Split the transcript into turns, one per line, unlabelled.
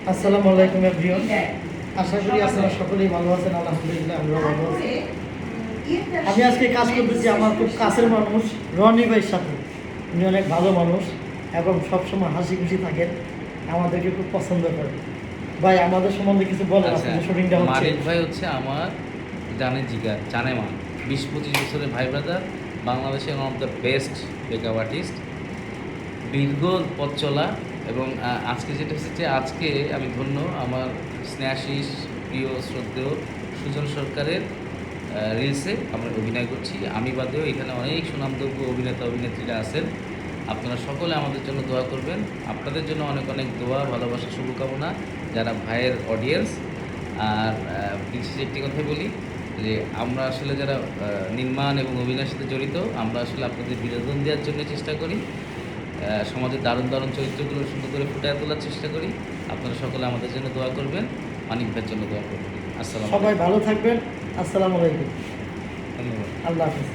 আসসালামু আলাইকুম এভরিওয়ান। আশা করি আপনারা সকলেই ভালো আছেন। আলহামদুলিল্লাহ আমরা ভালো আছি। আমি আজকে কাজ করতেছি আমার খুব কাছের মানুষ রনি ভাইয়ের সাথে। উনি অনেক ভালো মানুষ এবং সবসময় হাসি খুশি থাকেন, আমাদেরকে খুব পছন্দ করেন। ভাই আমাদের সম্বন্ধে কিছু বলেন,
আচ্ছা,
আপনাদের শুটিংটা হচ্ছে।
মানিক ভাই হচ্ছে আমার জানে জিগার জানেমান 20-25 বছরের ভাই ব্রাদার, বাংলাদেশের one of the best makeup artist, দীর্ঘ পথ চলা। এবং আজকে যেটা হচ্ছে আজকে আমি ধন্য আমার স্নেহাশিস প্রিয় শ্রদ্ধেয় সুজন সরকারের রিলসে আমরা অভিনয় করছি। আমি বাদেও এখানে অনেক সুনামযোগ্য অভিনেতা অভিনেত্রীরা আছেন। আপনারা সকলে আমাদের জন্য দোয়া করবেন। আপনাদের জন্য অনেক অনেক দোয়া, ভালোবাসা, শুভকামনা যারা ভাইয়ের অডিয়েন্স। আর বিশেষ একটি কথাই বলি যে আমরা আসলে যারা নির্মাণ এবং অভিনয়ের সাথে জড়িত, আমরা আসলে আপনাদের বিনোদন দেওয়ার জন্য চেষ্টা করি, সমাজের দারুণ দারুণ চরিত্রগুলো সুন্দর করে ফুটিয়ে তোলার চেষ্টা করি। আপনারা সকলে আমাদের জন্য দোয়া করবেন, মানিক ভাইয়ের জন্য দোয়া করবেন। আসসালাম,
সবাই ভালো থাকবেন। আসসালামু আলাইকুম,
ধন্যবাদ।
আল্লাহ হাফিজ।